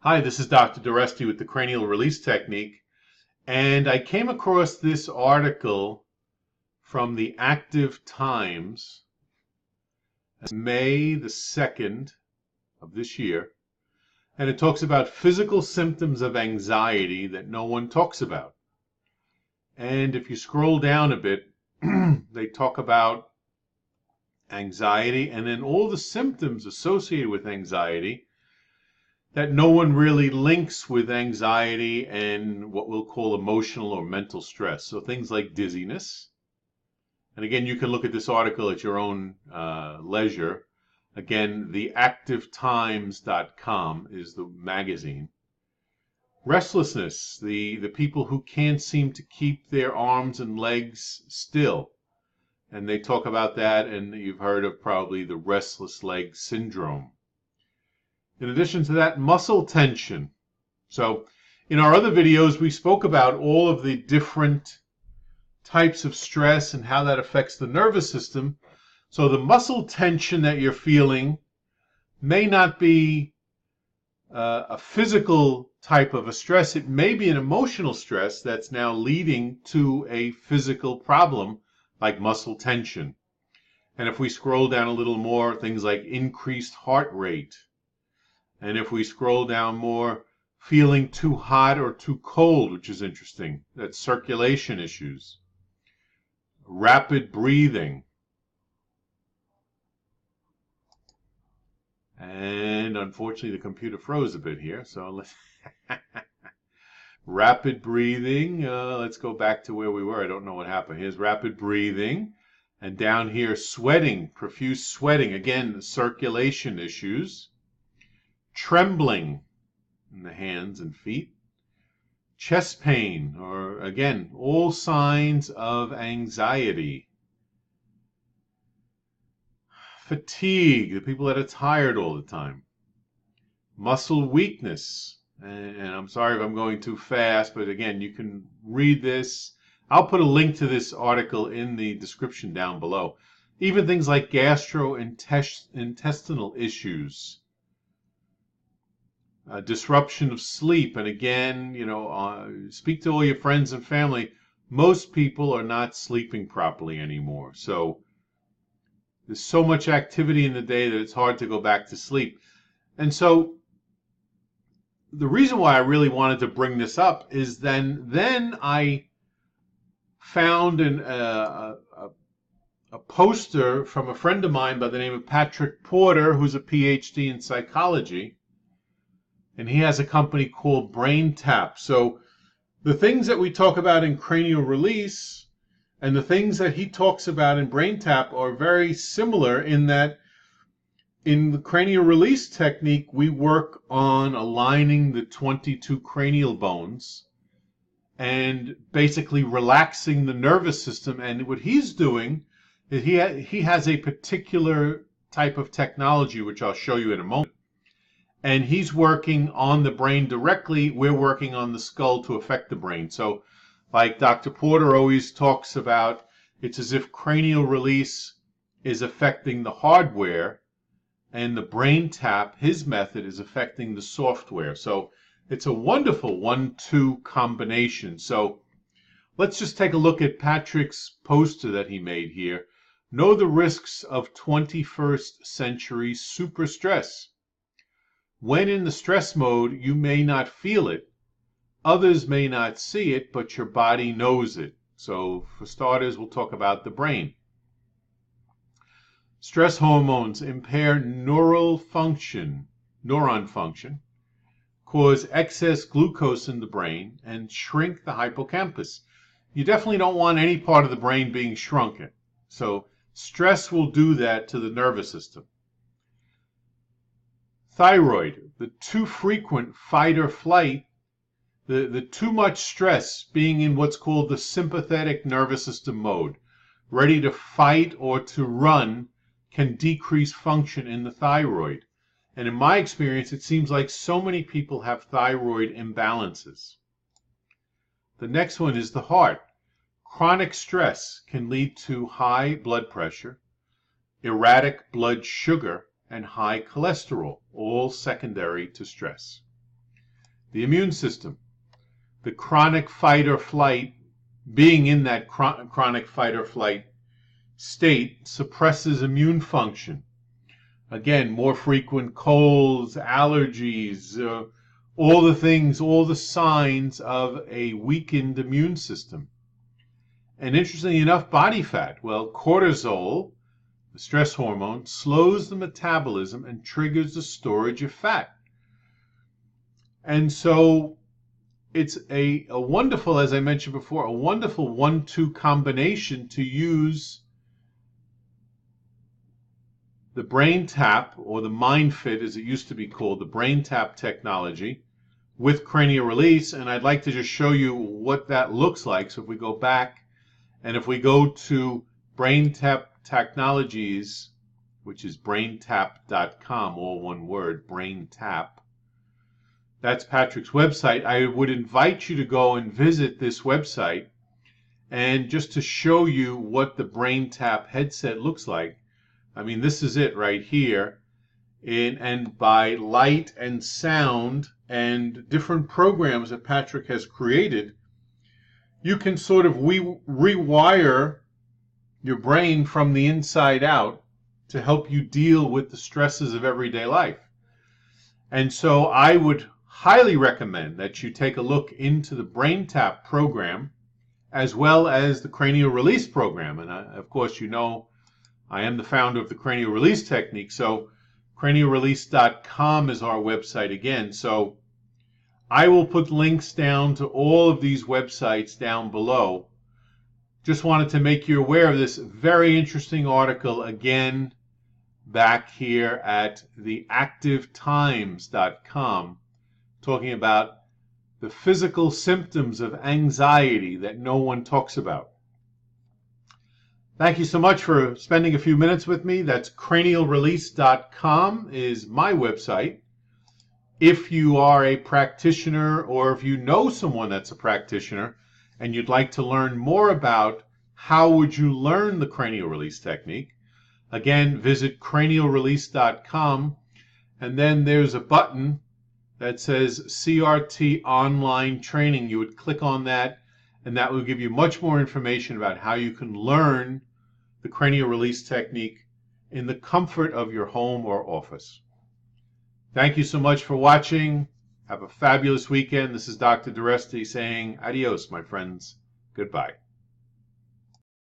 Hi, this is Dr. Doreste with the Cranial Release Technique, and I came across this article from the Active Times, May the 2nd of this year, and it talks about physical symptoms of anxiety that no one talks about. And if you scroll down a bit, they talk about anxiety and then all the symptoms associated with anxiety that no one really links with anxiety and what we'll call emotional or mental stress. So things like dizziness. And again, you can look at this article at your own leisure. Again, theactivetimes.com is the magazine. Restlessness, the people who can't seem to keep their arms and legs still. And they talk about that, and you've heard of probably the restless leg syndrome. In addition to that, muscle tension. So in our other videos, we spoke about all of the different types of stress and how that affects the nervous system. So the muscle tension that you're feeling may not be a physical type of a stress. It may be an emotional stress that's now leading to a physical problem like muscle tension. And if we scroll down a little more, things like increased heart rate. And if we scroll down more, feeling too hot or too cold, which is interesting. That's circulation issues. Rapid breathing. And unfortunately, the computer froze a bit here. So let's rapid breathing. Let's go back to where we were. I don't know what happened. Here's rapid breathing. And down here, sweating, profuse sweating. Again, circulation issues. Trembling in the hands and feet, chest pain, or again, all signs of anxiety. Fatigue, the people that are tired all the time. Muscle weakness, and I'm sorry if I'm going too fast, but again, you can read this. I'll put a link to this article in the description down below. Even things like gastrointestinal issues. Disruption of sleep, and again, speak to all your friends and family. Most people are not sleeping properly anymore. So there's so much activity in the day that it's hard to go back to sleep. And so the reason why I really wanted to bring this up is then I found a poster from a friend of mine by the name of Patrick Porter, who's a PhD in psychology. And he has a company called Brain Tap. So the things that we talk about in cranial release and the things that he talks about in Brain Tap are very similar in that in the cranial release technique, we work on aligning the 22 cranial bones and basically relaxing the nervous system. And what he's doing is he has a particular type of technology, which I'll show you in a moment. And he's working on the brain directly. We're working on the skull to affect the brain. So like Dr. Porter always talks about, it's as if cranial release is affecting the hardware and the Brain Tap, his method, is affecting the software. So it's a wonderful 1-2 combination. So let's just take a look at Patrick's poster that he made here. Know the risks of 21st century super stress. When in the stress mode, you may not feel it. Others may not see it, but your body knows it. So for starters, we'll talk about the brain. Stress hormones impair neuron function, cause excess glucose in the brain, and shrink the hippocampus. You definitely don't want any part of the brain being shrunken. So stress will do that to the nervous system. Thyroid, the too frequent fight or flight, the too much stress being in what's called the sympathetic nervous system mode, ready to fight or to run, can decrease function in the thyroid. And in my experience, it seems like so many people have thyroid imbalances. The next one is the heart. Chronic stress can lead to high blood pressure, erratic blood sugar, and high cholesterol, all secondary to stress. the immune system. The chronic fight or flight, being in that chronic fight or flight state, suppresses immune function. Again, more frequent colds, allergies, all the things, all the signs of a weakened immune system. And interestingly enough, body fat. Well, cortisol, the stress hormone, slows the metabolism and triggers the storage of fat. And so it's a wonderful, as I mentioned before, a wonderful 1-2 combination to use the Brain Tap, or the Mind Fit as it used to be called, the Brain Tap technology, with cranial release. And I'd like to just show you what that looks like. So if we go back, and if we go to Brain Tap Technologies, which is braintap.com, all one word, Brain Tap. That's Patrick's website. I would invite you to go and visit this website, and just to show you what the Brain Tap headset looks like. I mean, this is it right here. And by light and sound and different programs that Patrick has created, you can sort of rewire your brain from the inside out to help you deal with the stresses of everyday life. And so I would highly recommend that you take a look into the Brain Tap program as well as the Cranial Release program. And of course, you know, I am the founder of the Cranial Release Technique, so cranialrelease.com is our website again. So I will put links down to all of these websites down below. Just wanted to make you aware of this very interesting article again back here at theactivetimes.com, talking about the physical symptoms of anxiety that no one talks about. Thank you so much for spending a few minutes with me. That's cranialrelease.com is my website. If you are a practitioner, or if you know someone that's a practitioner and you'd like to learn more about how would you learn the cranial release technique, again, visit cranialrelease.com, and then there's a button that says CRT online training. You would click on that, and that will give you much more information about how you can learn the cranial release technique in the comfort of your home or office. Thank you so much for watching. Have a fabulous weekend. This is Dr. Doreste saying adios, my friends. Goodbye.